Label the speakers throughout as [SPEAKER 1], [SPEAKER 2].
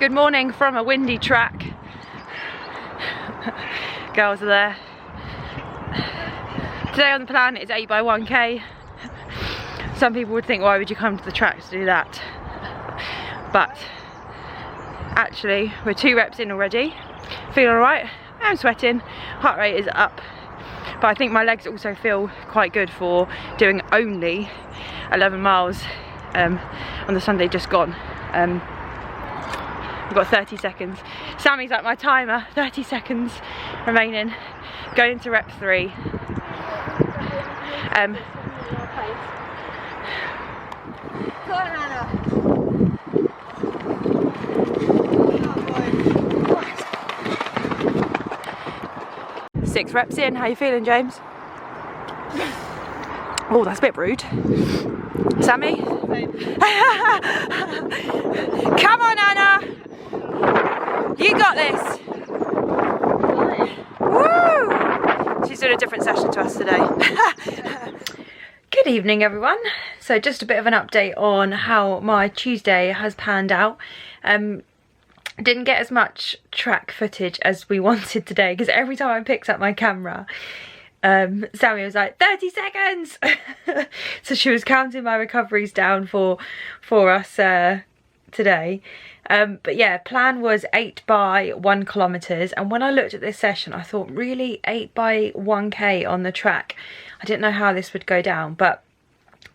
[SPEAKER 1] Good morning from a windy track. Girls are there. Today on the plan is 8 by 1k. Some people would think, why would you come to the track to do that? But actually, we're 2 reps in already. Feeling alright. I'm sweating. Heart rate is up. But I think my legs also feel quite good for doing only 11 miles on the Sunday just gone. We've got 30 seconds. Sammy's like my timer, 30 seconds remaining. Going into rep 3.
[SPEAKER 2] Come on, Anna.
[SPEAKER 1] 6 reps in. How you feeling, James? Oh, that's a bit rude. Sammy? Come on, Anna! You got this! Woo! She's doing a different session to us today. Good evening, everyone. So just a bit of an update on how my Tuesday has panned out. Didn't get as much track footage as we wanted today because every time I picked up my camera, Sammy was like 30 seconds. So she was counting my recoveries down for us today. But yeah, plan was 8 by 1 kilometers, and when I looked at this session I thought, really, 8 by 1k on the track? I didn't know how this would go down, but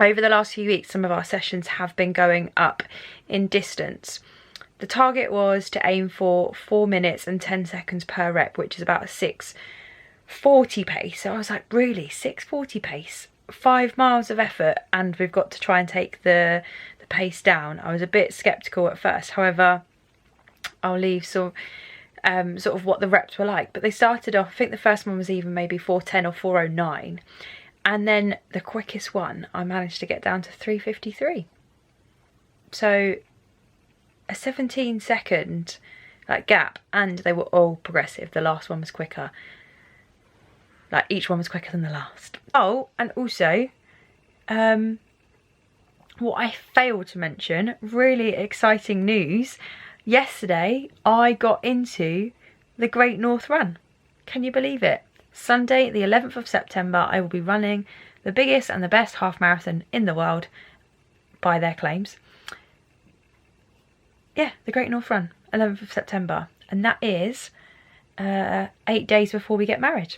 [SPEAKER 1] over the last few weeks some of our sessions have been going up in distance. The target was to aim for 4 minutes and 10 seconds per rep, which is about a 6:40 pace. So I was like, really, 6:40 pace, 5 miles of effort, and we've got to try and take the pace down. I was a bit skeptical at first. However, I'll leave sort of what the reps were like. But they started off, I think the first one was even maybe 4:10 or 4:09, and then the quickest one I managed to get down to 3:53. So a 17-second gap, and they were all progressive. The last one was quicker. Like, each one was quicker than the last. Oh, and also, what I failed to mention, really exciting news. Yesterday, I got into the Great North Run. Can you believe it? Sunday, the 11th of September, I will be running the biggest and the best half marathon in the world, by their claims. Yeah, the Great North Run, 11th of September. And that is 8 days before we get married.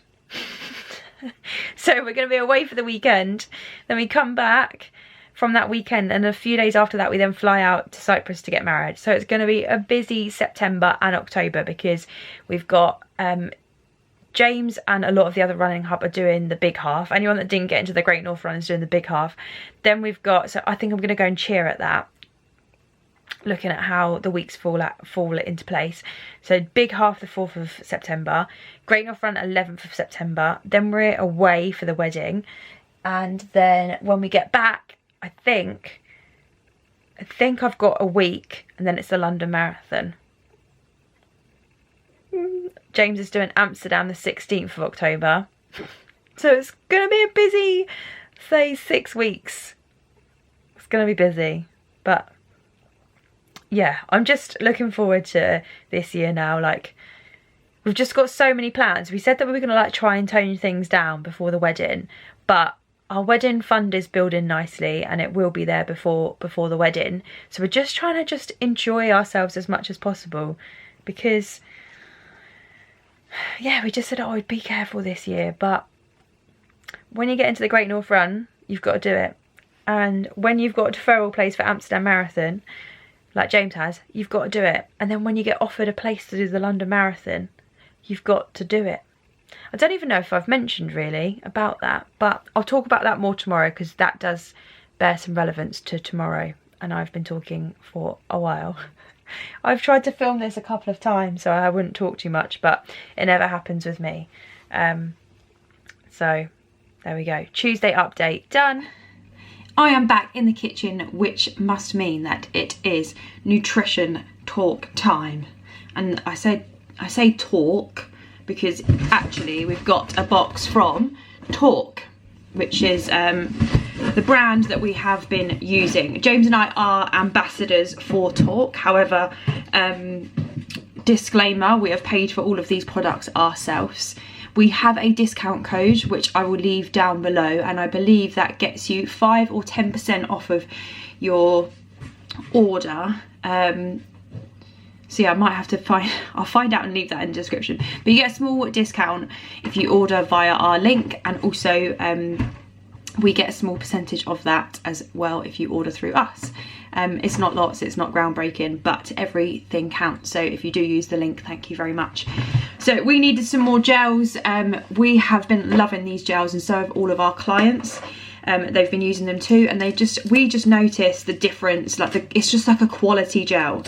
[SPEAKER 1] So we're going to be away for the weekend, then we come back from that weekend, and a few days after that we then fly out to Cyprus to get married. So it's going to be a busy September and October, because we've got James and a lot of the other running hub are doing the big half. Anyone that didn't get into the Great North Run is doing the big half. Then we've got, so I think I'm going to go and cheer at that, looking at how the weeks fall into place. So big half the 4th of September, Great North Run 11th of September, then we're away for the wedding, and then when we get back, I think I've got a week, and then it's the London Marathon. James is doing Amsterdam the 16th of October. So it's going to be a busy, say, 6 weeks. It's going to be busy, but yeah, I'm just looking forward to this year now. Like, we've just got so many plans. We said that we were going to try and tone things down before the wedding, but our wedding fund is building nicely, and it will be there before the wedding. So we're just trying to just enjoy ourselves as much as possible, because yeah, we just said, oh, be careful this year. But when you get into the Great North Run, you've got to do it. And when you've got a deferral place for Amsterdam Marathon, like James has, you've got to do it. And then when you get offered a place to do the London Marathon, you've got to do it. I don't even know if I've mentioned really about that, but I'll talk about that more tomorrow, because that does bear some relevance to tomorrow, and I've been talking for a while. I've tried to film this a couple of times so I wouldn't talk too much, but it never happens with me. So there we go. Tuesday update done. I am back in the kitchen, which must mean that it is nutrition talk time. And I say talk because actually we've got a box from Talk, which is the brand that we have been using. James and I are ambassadors for Tork. However, disclaimer, we have paid for all of these products ourselves. We have a discount code which I will leave down below, and I believe that gets you 5 or 10% off of your order. So yeah, I might have to I'll find out and leave that in the description. But you get a small discount if you order via our link, and also we get a small percentage of that as well if you order through us. It's not lots, it's not groundbreaking, but everything counts. So if you do use the link, thank you very much. So we needed some more gels. We have been loving these gels, and so have all of our clients. They've been using them too, and we just noticed the difference. Like it's just like a quality gel,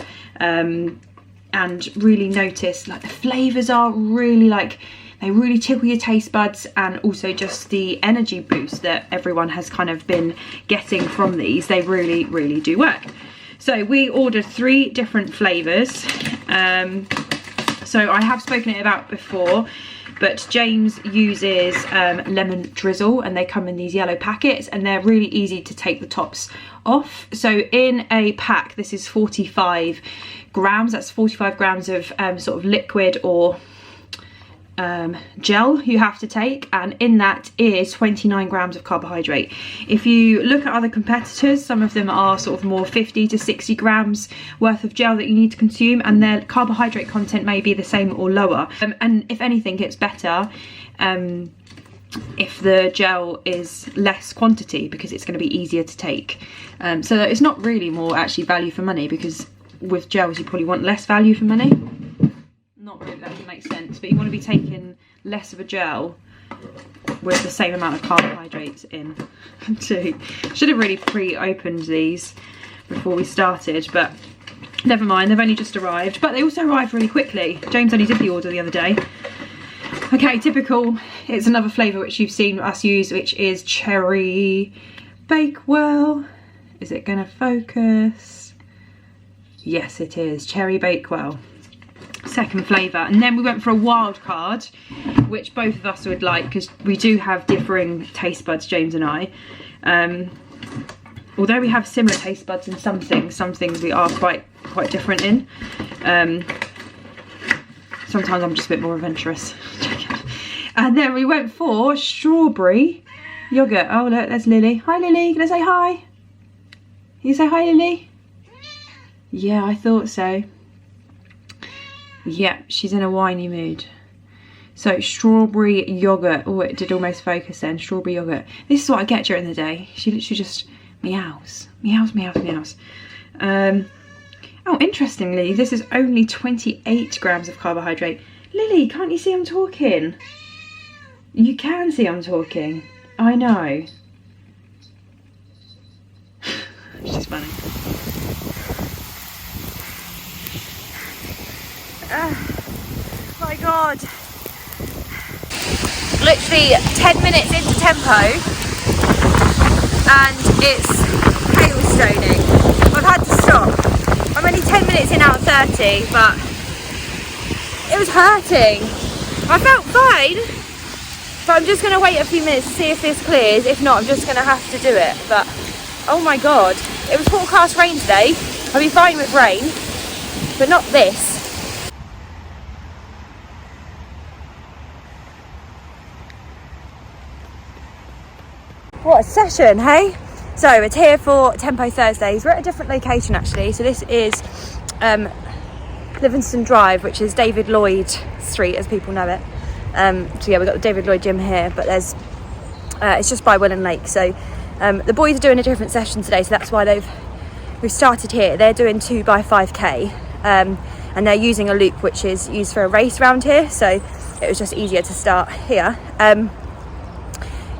[SPEAKER 1] and really noticed like the flavors are really like, they really tickle your taste buds, and also just the energy boost that everyone has kind of been getting from these. They really, really do work. So we ordered 3 different flavors. So I have spoken about before, but James uses lemon drizzle, and they come in these yellow packets, and they're really easy to take the tops off. So in a pack, this is 45 grams. That's 45 grams of sort of liquid or gel you have to take, and in that is 29 grams of carbohydrate. If you look at other competitors, some of them are sort of more 50 to 60 grams worth of gel that you need to consume, and their carbohydrate content may be the same or lower, and if anything it's better if the gel is less quantity, because it's going to be easier to take. So it's not really more actually value for money, because with gels you probably want less value for money. Not really, that doesn't make sense, but you want to be taking less of a gel with the same amount of carbohydrates in too. Should have really pre-opened these before we started, but never mind, they've only just arrived. But they also arrived really quickly. James only did the order the other day. Okay, typical. It's another flavour which you've seen us use, which is Cherry Bakewell. Is it going to focus? Yes, it is. Cherry Bakewell. Second flavour. And then we went for a wild card, which both of us would like, because we do have differing taste buds, James and I. Although we have similar taste buds in some things we are quite different in. Sometimes I'm just a bit more adventurous. And then we went for strawberry yogurt. Oh look, there's Lily. Hi Lily, can I say hi? Can you say hi Lily? Yeah, I thought so. Yeah, she's in a whiny mood. So strawberry yogurt. Oh, it did almost focus then. Strawberry yogurt. This is what I get during the day. She literally just meows. Meows, meows, meows. Oh, interestingly, this is only 28 grams of carbohydrate. Lily, can't you see I'm talking? You can see I'm talking. I know. She's funny. My God. Literally 10 minutes into tempo and it's hailstoning. I've had to stop. I'm only 10 minutes in out of 30, but it was hurting. I felt fine, but I'm just going to wait a few minutes to see if this clears. If not, I'm just going to have to do it. But oh my God, it was forecast rain today. I'll be fine with rain, but not this. What a session, hey? So it's here for Tempo Thursdays. We're at a different location actually. So this is Livingston Drive, which is David Lloyd Street as people know it. So yeah, we've got the David Lloyd gym here, but there's it's just by Welland Lake. So the boys are doing a different session today, so that's why we've started here. They're doing 2x5k, and they're using a loop which is used for a race around here, so it was just easier to start here.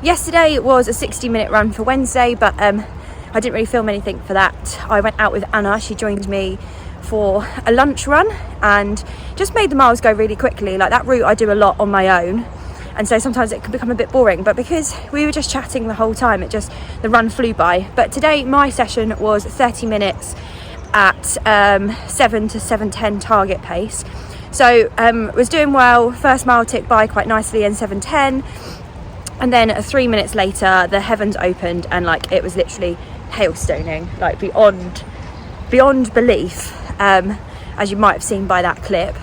[SPEAKER 1] Yesterday was a 60-minute run for Wednesday, but I didn't really film anything for that. I went out with Anna. She joined me for a lunch run and just made the miles go really quickly. Like that route I do a lot on my own, and so sometimes it can become a bit boring, but because we were just chatting the whole time, the run flew by. But today my session was 30 minutes at 7 to 7:10 target pace, so was doing well. First mile ticked by quite nicely in 7:10. And then 3 minutes later, the heavens opened and like it was literally hailstoning, like beyond belief, as you might have seen by that clip.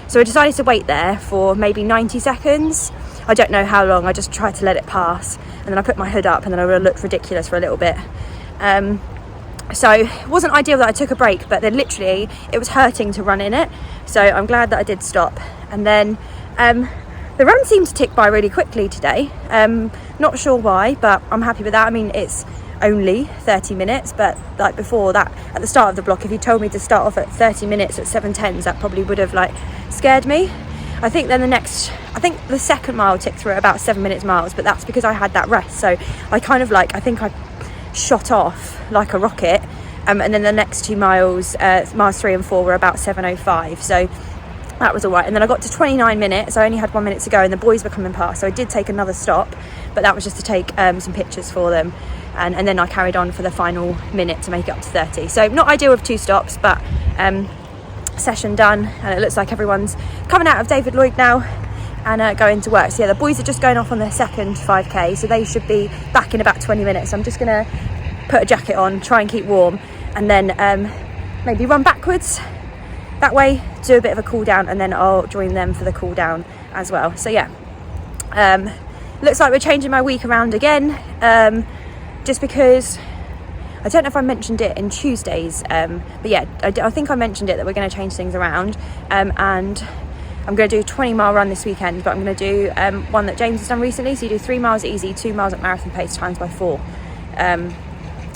[SPEAKER 1] So I decided to wait there for maybe 90 seconds. I don't know how long, I just tried to let it pass. And then I put my hood up and then I looked ridiculous for a little bit. So it wasn't ideal that I took a break, but then literally it was hurting to run in it. So I'm glad that I did stop. And then the run seemed to tick by really quickly today. Not sure why, but I'm happy with that. I mean, it's only 30 minutes, but like before that, at the start of the block, if you told me to start off at 30 minutes at 7:10s, that probably would have like scared me. I think then the second mile ticked through at about 7 minutes miles, but that's because I had that rest. So I kind of like, I think I shot off like a rocket. And then the next 2 miles, miles 3 and 4 were about 7:05. So that was all right. And then I got to 29 minutes. I only had 1 minute to go and the boys were coming past. So I did take another stop, but that was just to take some pictures for them. And then I carried on for the final minute to make it up to 30. So not ideal with 2 stops, but session done. And it looks like everyone's coming out of David Lloyd now and going to work. So yeah, the boys are just going off on their second 5k. So they should be back in about 20 minutes. So I'm just gonna put a jacket on, try and keep warm, and then maybe run backwards that way, do a bit of a cool down, and then I'll join them for the cool down as well. So yeah, looks like we're changing my week around again, just because I don't know if I mentioned it in Tuesdays, but yeah, I think I mentioned it that we're going to change things around, and I'm going to do a 20-mile run this weekend, but I'm going to do one that James has done recently. So you do 3 miles easy, 2 miles at marathon pace times by 4.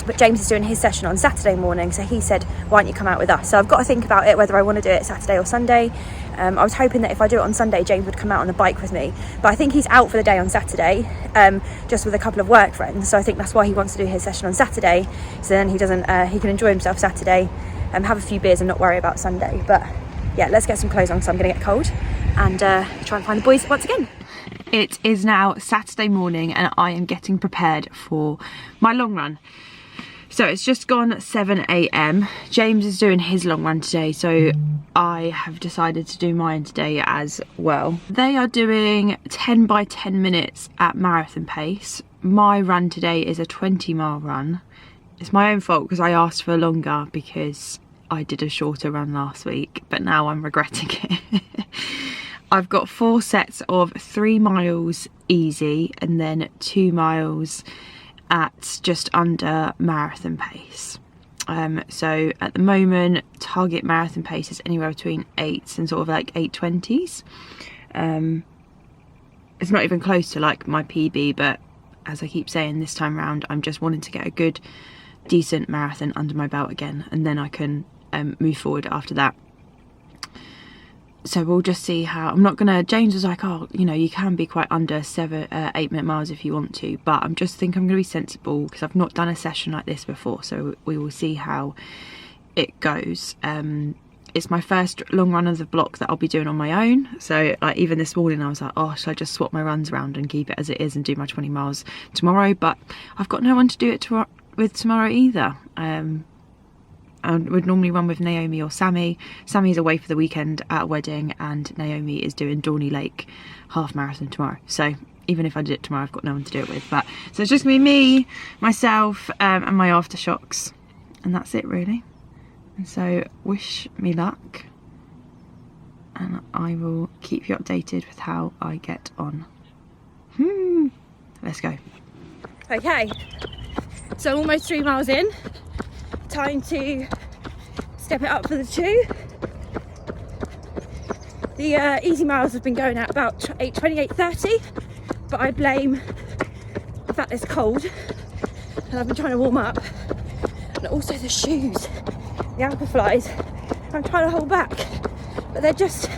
[SPEAKER 1] But James is doing his session on Saturday morning, so he said, why don't you come out with us? So I've got to think about it, whether I want to do it Saturday or Sunday. I was hoping that if I do it on Sunday, James would come out on the bike with me, but I think he's out for the day on Saturday, just with a couple of work friends. So I think that's why he wants to do his session on Saturday, so then he can enjoy himself Saturday, have a few beers and not worry about Sunday. But yeah, let's get some clothes on, so I'm going to get cold, and try and find the boys once again. It is now Saturday morning and I am getting prepared for my long run. So it's just gone 7 AM. James is doing his long run today, so I have decided to do mine today as well. They are doing 10 by 10 minutes at marathon pace. My run today is a 20-mile run. It's my own fault because I asked for longer because I did a shorter run last week, but now I'm regretting it. I've got 4 sets of 3 miles easy and then 2 miles at just under marathon pace. So at the moment, target marathon pace is anywhere between 8s and sort of like 8:20s. It's not even close to like my PB, but as I keep saying this time around, I'm just wanting to get a good, decent marathon under my belt again, and then I can move forward after that. So we'll just see how. I'm not gonna, James was like, oh, you know, you can be quite under 8 minute miles if you want to, but I'm gonna be sensible because I've not done a session like this before, so we will see how it goes. It's my first long run of the block that I'll be doing on my own, so like even this morning I was like, oh, should I just swap my runs around and keep it as it is and do my 20 miles tomorrow? But I've got no one to do it with tomorrow either. I would normally run with Naomi or Sammy. Sammy's away for the weekend at a wedding, and Naomi is doing Dorney Lake half marathon tomorrow. So even if I did it tomorrow, I've got no one to do it with. But so it's just gonna be me, myself, and my aftershocks, and that's it really. And so wish me luck, and I will keep you updated with how I get on. Let's go. Okay, so almost 3 miles in. Time to step it up for the 2. The easy miles have been going at about 8:20, 8:30, but I blame the fact it's cold and I've been trying to warm up, and also the shoes, the Alpaflies. I'm trying to hold back, but they're just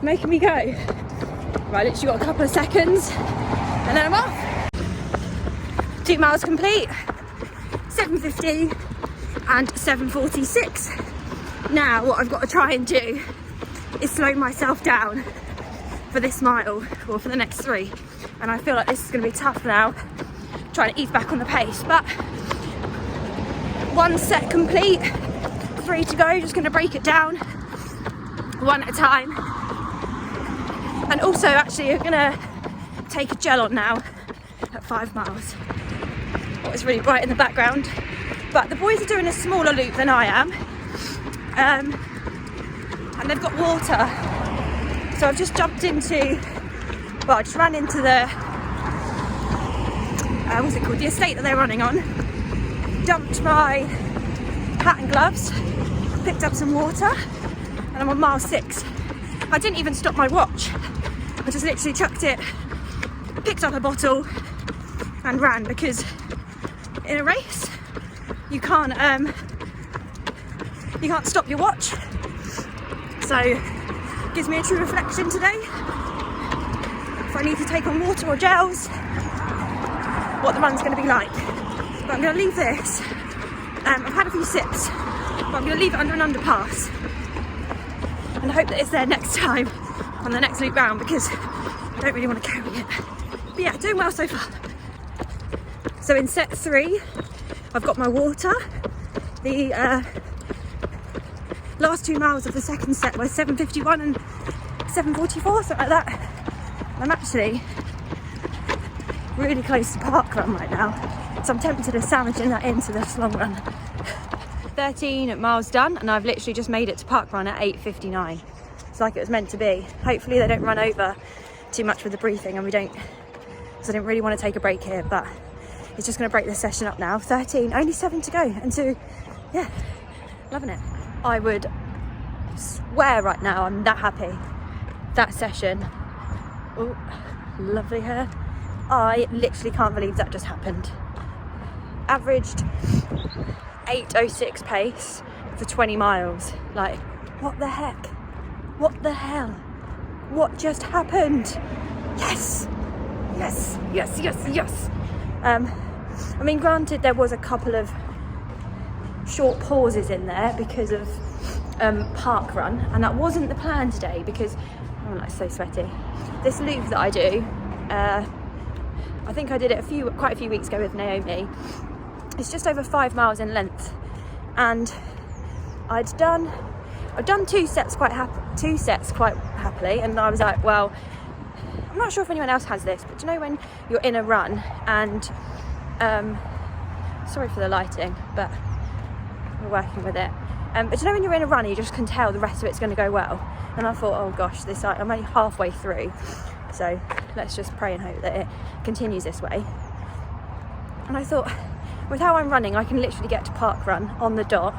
[SPEAKER 1] making me go. Right, literally got a couple of seconds and then I'm off. 2 miles complete, 7:15 and 7:46. Now what I've got to try and do is slow myself down for this mile, or for the next 3, and I feel like this is going to be tough now, trying to ease back on the pace. But 1 set complete, 3 to go, just going to break it down 1 at a time. And also actually I'm going to take a gel on now,
[SPEAKER 2] at 5 miles. Oh, it's really bright in the background, but the boys are doing a smaller loop than I am, and they've got water, so I've just jumped into, well, I just ran into the what's it called, the estate that they're running on, dumped my hat and gloves, picked up some water, and I'm on mile 6. I didn't even stop my watch, I just literally chucked it, picked up a bottle and ran, because in a race you can't stop your watch. So it gives me a true reflection today, if I need to take on water or gels, what the run's going to be like. But I'm going to leave this, I've had a few sips, but I'm going to leave it under an underpass and hope that it's there next time on the next loop round, because I don't really want to carry it. But yeah, doing well so far. So in set 3 I've got my water. The last 2 miles of the second set were 7:51 and 7:44, something like that. I'm actually really close to parkrun right now, so I'm tempted of sandwiching that into this long run. 13 miles done, and I've literally just made it to parkrun at 8:59. It's like it was meant to be. Hopefully they don't run over too much with the briefing, and we don't, because I didn't really want to take a break here, but it's just going to break this session up now. 13, only 7 to go, and so yeah, loving it. I would swear right now I'm that happy. That session, oh, lovely hair. I literally can't believe that just happened. Averaged 8:06 pace for 20 miles. Like, what the heck? What the hell? What just happened? Yes! Yes, yes, yes, yes! I mean, granted, there was a couple of short pauses in there because of park run, and that wasn't the plan today, because I'm like so sweaty. This loop that I do, I think I did it quite a few weeks ago with Naomi. It's just over 5 miles in length, and I'd done 2 sets quite happily, and I was like, well, I'm not sure if anyone else has this, but do you know when you're in a run and sorry for the lighting, but we're working with it. But do you know when you're in a run, you just can tell the rest of it's going to go well. And I thought, oh gosh, I'm only halfway through, so let's just pray and hope that it continues this way. And I thought, with how I'm running, I can literally get to parkrun on the dot,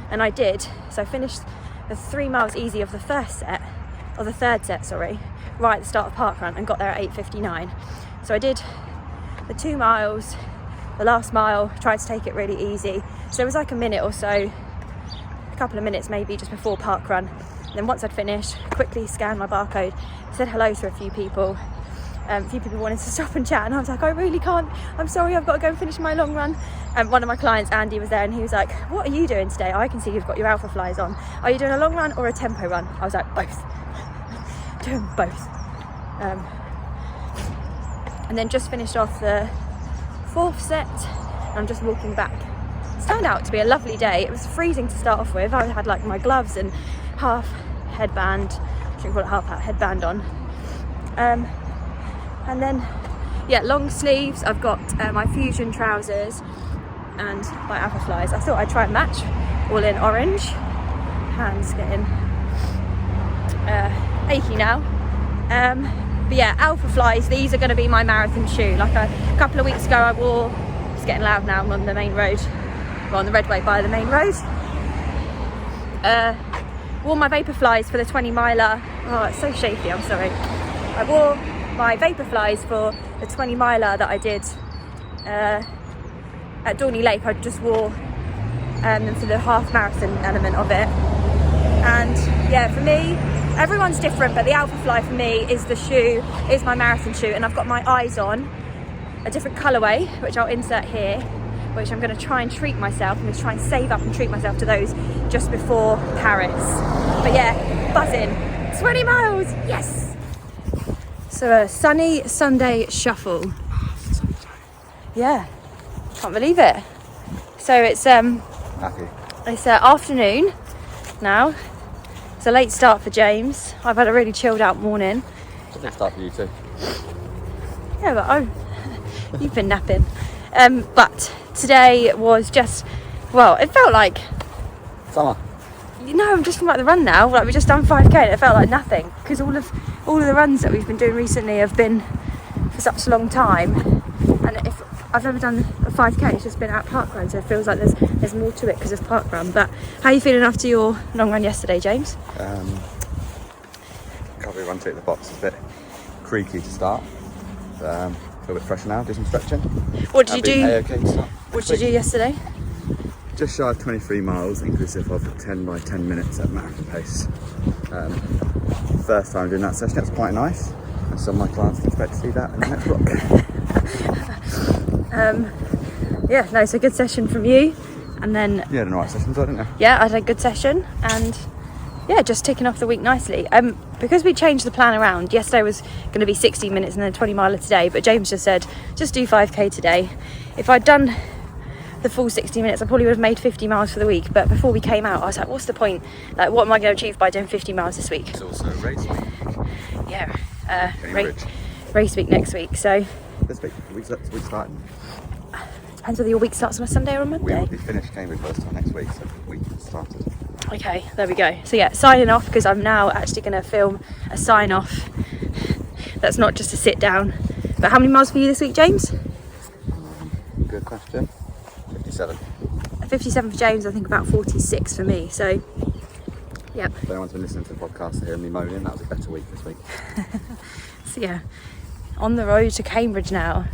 [SPEAKER 2] and I did. So I finished the 3 miles easy of the third set, right at the start of parkrun, and got there at 8:59. So I did the 2 miles, the last mile, tried to take it really easy. So it was like a minute or so, a couple of minutes maybe, just before parkrun. And then once I'd finished, quickly scanned my barcode, said hello to a few people. A few people wanted to stop and chat, and I was like, I really can't, I'm sorry, I've got to go and finish my long run. And one of my clients, Andy, was there, and he was like, what are you doing today? I can see you've got your Alpha Flies on. Are you doing a long run or a tempo run? I was like, both. Doing both. And then just finished off the 4th set, and I'm just walking back. It's turned out to be a lovely day. It was freezing to start off with. I had like my gloves and half headband, I shouldn't call it half hat, headband on. And then, yeah, long sleeves. I've got my Fusion trousers and my Alpha Flies. I thought I'd try and match, all in orange. Hands getting achy now. But yeah, Alpha Flies, these are going to be my marathon shoe. Like a couple of weeks ago I wore, it's getting loud now, I'm on the main road, well, on the Redway by the main road. Wore my Vaporflies for the 20 miler. Oh, it's so shaky, I'm sorry. I wore my Vaporflies for the 20 miler that I did at Dorney Lake. I just wore them for the half marathon element of it. And yeah, for me, everyone's different, but the Alpha Fly for me is the shoe, is my marathon shoe. And I've got my eyes on a different colourway, which I'll insert here, which I'm going to try and treat myself. I'm going to try and save up and treat myself to those just before Paris. But yeah, buzzing. 20 miles, yes! So a sunny Sunday shuffle. Yeah, can't believe it. So it's
[SPEAKER 3] Happy.
[SPEAKER 2] It's afternoon now. It's a late start for James. I've had a really chilled out morning.
[SPEAKER 3] It's a big start for you too.
[SPEAKER 2] Yeah, but You've been napping. But today was just, well, it felt like,
[SPEAKER 3] Summer.
[SPEAKER 2] you know, I'm just from like the run now. Like we just done 5k and it felt like nothing because all of the runs that we've been doing recently have been for such a long time. And if I've ever done a 5k, it's just been at parkrun, so it feels like there's more to it because of parkrun. But how are you feeling after your long run yesterday, James?
[SPEAKER 3] Can't really run to it. The box is a bit creaky to start. Feel a bit fresher now. Do some stretching.
[SPEAKER 2] What did you do?
[SPEAKER 3] A-okay to start.
[SPEAKER 2] What did you do yesterday?
[SPEAKER 3] Just shy of 23 miles, inclusive of 10 by 10 minutes at marathon pace. First time doing that session. It was quite nice. And some of my clients can expect to see that in the next block.
[SPEAKER 2] Yeah, no, so good session from you, and then
[SPEAKER 3] You had an alright session as well, didn't you?
[SPEAKER 2] yeah, I had a good session, and yeah, just ticking off the week nicely. Because we changed the plan around, yesterday was going to be 60 minutes and then 20 miler today, but James just said just do 5k today. If I'd done the full 60 minutes, I probably would have made 50 miles for the week, but before we came out I was like, what's the point, like what am I going to achieve by doing 50 miles this week?
[SPEAKER 3] It's also race week.
[SPEAKER 2] Yeah,
[SPEAKER 3] Cambridge.
[SPEAKER 2] race week next week, so
[SPEAKER 3] This week, the week's starting.
[SPEAKER 2] depends whether your week starts on a Sunday or a
[SPEAKER 3] We
[SPEAKER 2] Monday.
[SPEAKER 3] will be finished Cambridge by this time next week, so the week started.
[SPEAKER 2] Okay, there we go. So yeah, signing off because I'm now actually going to film a sign off. That's not just a sit down. But how many miles for you this week, James?
[SPEAKER 3] Good question. 57.
[SPEAKER 2] 57 for James, I think about 46 for me. So, yep.
[SPEAKER 3] If anyone's been listening to the podcast and hearing me moaning, that was a better week this week.
[SPEAKER 2] So yeah, on the road to Cambridge now.